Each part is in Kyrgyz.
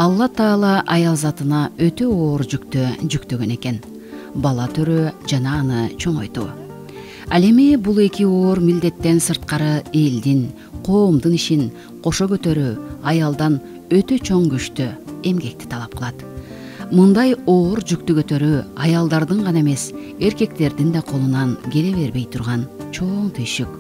Алла Таала аял затына өтө оор жүктө жүктөгөн экен. Бала төрө жана аны чоңойтуу. Ал эми бул эки оор милдеттен сырткары элдин, коомдун ишин кошо көтөрүү аялдан өтө чоң күчтү, эмгекти талап кылат. Мындай оор жүктү көтөрүү аялдардын гана эмес, эркектердин да колунан келе бербей турган чоң түйшүк.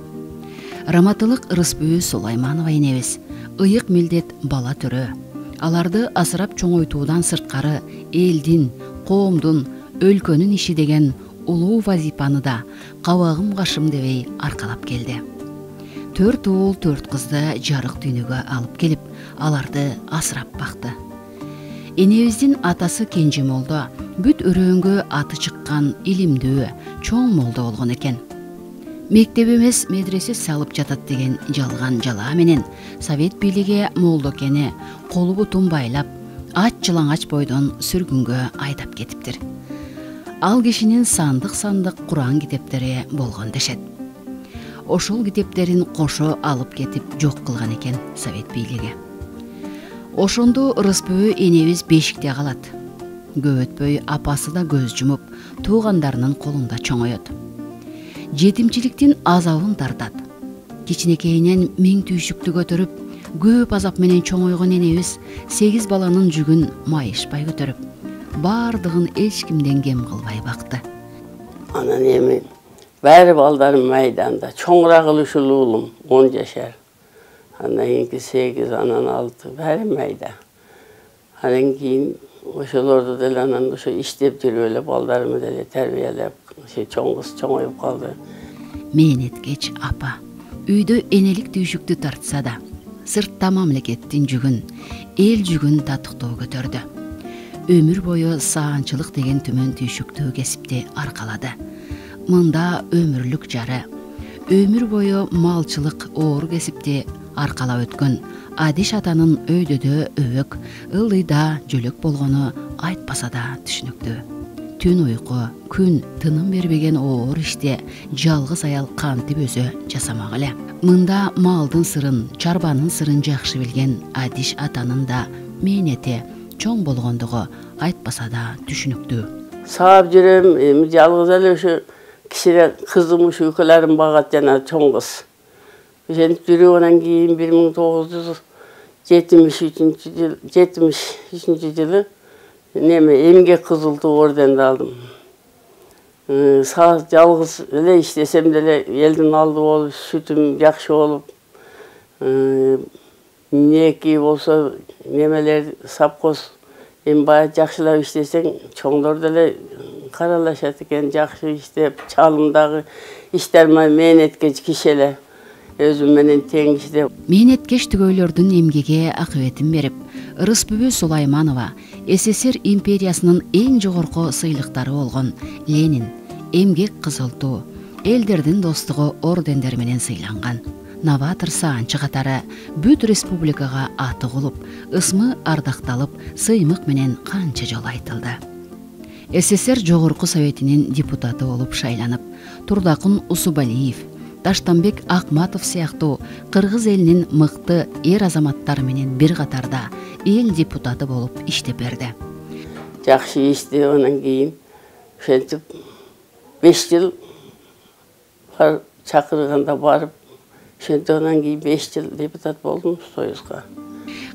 Раматылык Рыспүбү Сулайманова энебиз ыйык милдет бала төрөө. Аларды асырап чоңойтуудан сырткары элдин, коомдун, өлкөнүн иши деген улуу вазипаны да кабагым кашым дебей аркалап келди. 4 уул 4 кызды жарык дүйнөгө алып келип, аларды асырап бакты. Энебиздин атасы Кенже молдо бүт өрөөнгө аты чыккан илимдүү, чоң молдо болгон экен. Мектеп эмес медресе салып жатат деген жалган жалаа менен Совет бийлиги молдокени колу бутун байлап, ач жылаңач бойдон сүргүнгө айдап кетиптир. Ал кишинин сандык Куран китептери болгон дешет. Ошол китептерин кошо алып кетип жок кылган экен Совет бийлиги. Ошондо Рыспүбү энебиз бешикте калат. Көп өтпөй апасы да көз жумуп, туугандарынын колунда чоңоет. Жетимчиликтин азабын тартат. Кичинекейинен миң түйшүктү көтөрүп, көп азап менен чоңойгон энебиз 8 баланын жүгүн майышпай көтөрүп, бардыгын эч кимден кем кылбай бакты. Анан эми баары балдарым майданда, чоңурагы ушул уулум 10 жашар. Андан кийинки 8, анан 6, баары майда. Анан кийин ошолорду деле анан ошо иштеп жүрүп эле балдарымды деле тарбиялап, чоң кыз чоңоюп калды. Мээнеткеч апа үйдө энелик түйшүктү тартса да, сыртта мамлекеттин жүгүн, эл жүгүн татыктоо көтөрдү. Өмүр бою саанчылык деген түмөн түйшүктүү кесипти аркалады. Мында өмүрлүк жары, өмүр бою малчылык оор кесипти аркалап өткөн Адиш атанын өйдөдө өбөк, ылдыйда жөлөк болгону айтпаса да түшүнүктүү. Түн уйку, күн тыным бербеген оор иште жалгыз аял кантип өзү жасамак эле. Мында малдын сырын, чарбанын сырын жакшы билген Адиш атанын да мээнети чоң болгондугу айтпаса да түшүнүктүү. Саап жүрөм, эми жалгыз эле ошо кичине кызым ушу үкөлөрүм багат жана чоң кыз. Ошентип жүрүп анан кийин 1973 жылы неме эмгек кызыл туу орденди алдым. Жалгыз эле иштесем деле элдин алды болуп, сүтүм жакшы болуп, неки болсо немелер сапкоз эми бая жакшылап иштесең, чоңдор деле каралашат экен, жакшы иштеп, чалымдагы иштер мээнеткеч киши эле. Өзүм менен тең иштеп. Мээнеткеч түгөйлөрдүн эмгеге акыбетин берип, Рыспүбү Сулайманова СССР империясынын эң жогорку сыйлыктары болгон Ленин, эмгек кызыл туу, элдердин достугу ордендери менен сыйланган. Новатор саанчы катары бүт республикага аты кулуп, ысмы ардакталып, сыймык менен канча жолу айтылды. СССР Жогорку Советинин депутаты болуп шайланып, Турдакын Усубалиев, Таштанбек Акматов сыяктуу кыргыз элинин мыкты эр азаматтары менен бир катарда эл депутаты болуп иштеп берди. Жакшы иштеп, анан кийин ошентип 5 жыл чакырганда барып, ошентип анан кийин 5 жыл депутат болдум Союзга.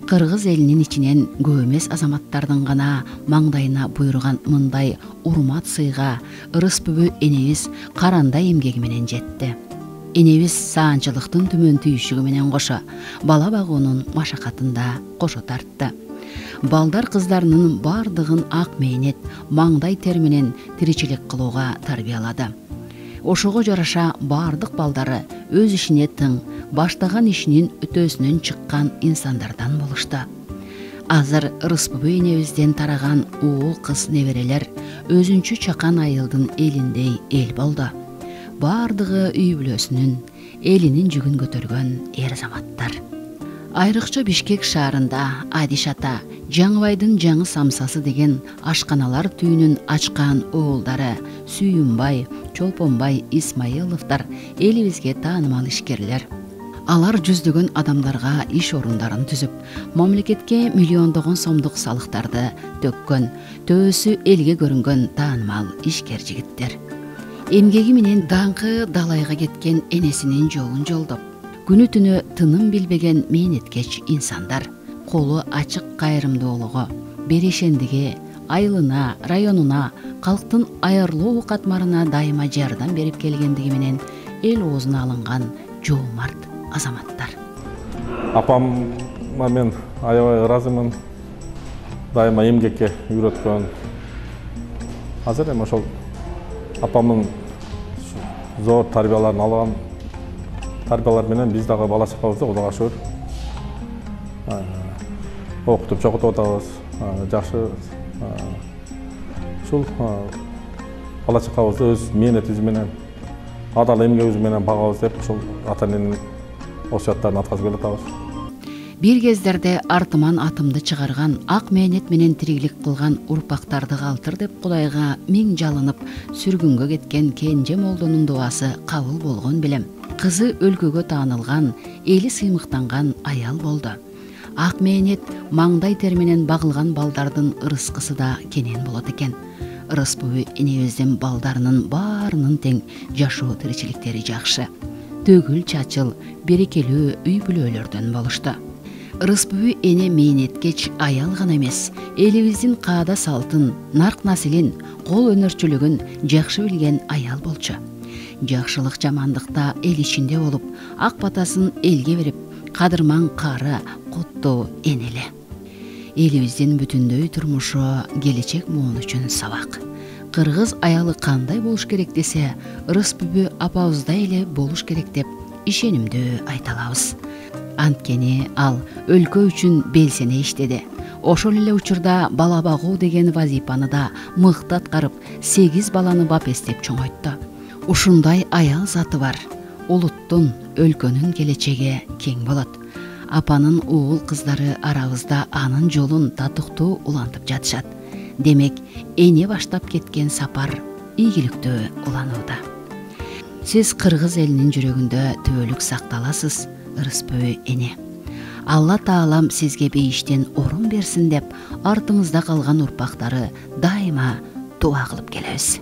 Кыргыз элинин ичинен көп эмес азаматтардын гана маңдайына буйруган мындай урмат сыйга Рыспүбү энебиз карандай эмгеги менен жетти. Энебиз саанчылыктын түмөн түйшүгү менен кошо бала багуунун машакатын да кошо тартты. Балдар кыздарынын бардыгын ак мээнет, маңдай тер менен тиричилик кылууга тарбиялады. Ошого жараша бардык балдары өз ишине тың, баштаган ишинин өтөөсүнөн чыккан инсандардан болушту. Азыр Рыспүбү энебизден тараган уул кыз неберелер өзүнчө чакан айылдын элиндей эл болду. Бардыгы үй бүлөсүнүн, элинин жүгүн көтөргөн эр азаматтар. Айрыкча Бишкек шаарында Адиш ата Жаңыбайдын жаңы самсасы деген ашканалар түйүнүн ачкан уулдары Сүйүнбай, Чолпонбай Исмаиловдор элибизге таанымал ишкерлер. Алар жүздөгөн адамдарга иш орундарын түзүп, мамлекетке миллиондогон сомдук салыктарды төккөн, төөсү элге көрүнгөн таанымал ишкер жигиттер. Эмгеги менен даңкы далайга кеткен энесинин жолун жолдоп, күнү түнү тыным билбеген мээнеткеч инсандар, колу ачык кайрымдуулугу, берешендиги, айылына, районуна, калктын аярлуу катмарына дайыма жардам берип келгендиги менен эл оозуна алынган жоомарт азаматтар. Апама мен аябай ыраазымын. Дайыма эмгекке үйрөткөн. Азыр эми ошол апамдын зор тарбияларын алган. Тарбиялар менен биз дагы бала чакабызды Кудайга шүгүр окутуп чогултуп атабыз. Жакшы ушул бала чакабызды өз мээнетибиз менен, адал эмгегибиз менен багабыз деп ушул ата эненин осуяттарын аткарып келатабыз. Бир кездерде артыман атымды чыгарган, ак мээнет менен тирилик кылган урпактарды калтыр деп Кудайга миң жалынып сүргүнгө кеткен Кенже молдонун дубасы кабыл болгон белем. Кызы өлкөгө таанылган, эли сыймыктанган аял болду. Ак мээнет маңдай тер менен багылган балдардын ырыскысы да кенен болот экен. Ырыс буй энебиздин балдарынын баарынын тең жашоо тиричиликтери жакшы. Төгүл чачыл, берекелүү үй бүлөлөрдөн болушту. Ырыс буй эне мээнеткеч аял гана эмес, элибиздин каада салтын, нарк насилин, кол өнөрчүлүгүн жакшы билген аял болчу. Жакшылык жамандыкта эл ичинде болуп, ак батасын элге берип, кадырман кары, куттуу энеле. Элибиздин бүтүндөй турмушу келечек муун үчүн сабак. Кыргыз аялы кандай болуш керек десе, Ырыс бүбү апабыздай эле болуш керек деп ишенимдүү айта алабыз. Анткени ал өлкө үчүн белсене иштеди. Ошол эле учурда бала багуу деген вазипаны да мыкты аткарып, 8 баланы бапестеп чоңойтту. Ушундай аял заты бар. Улуттун, өлкөнүн келечеги кең болот. Апанын уул кыздары арабызда анын жолун татыктуу улантып жатышат. Демек, эне баштап кеткен сапар ийгиликтүү уланууда. Сиз кыргыз элинин жүрөгүндө түбөлүк сакталасыз, Ырыс буй эне. Алла Таалам сизге бейиштен орун берсин деп, артыңызда калган урпактары дайыма дуа кылып келебиз.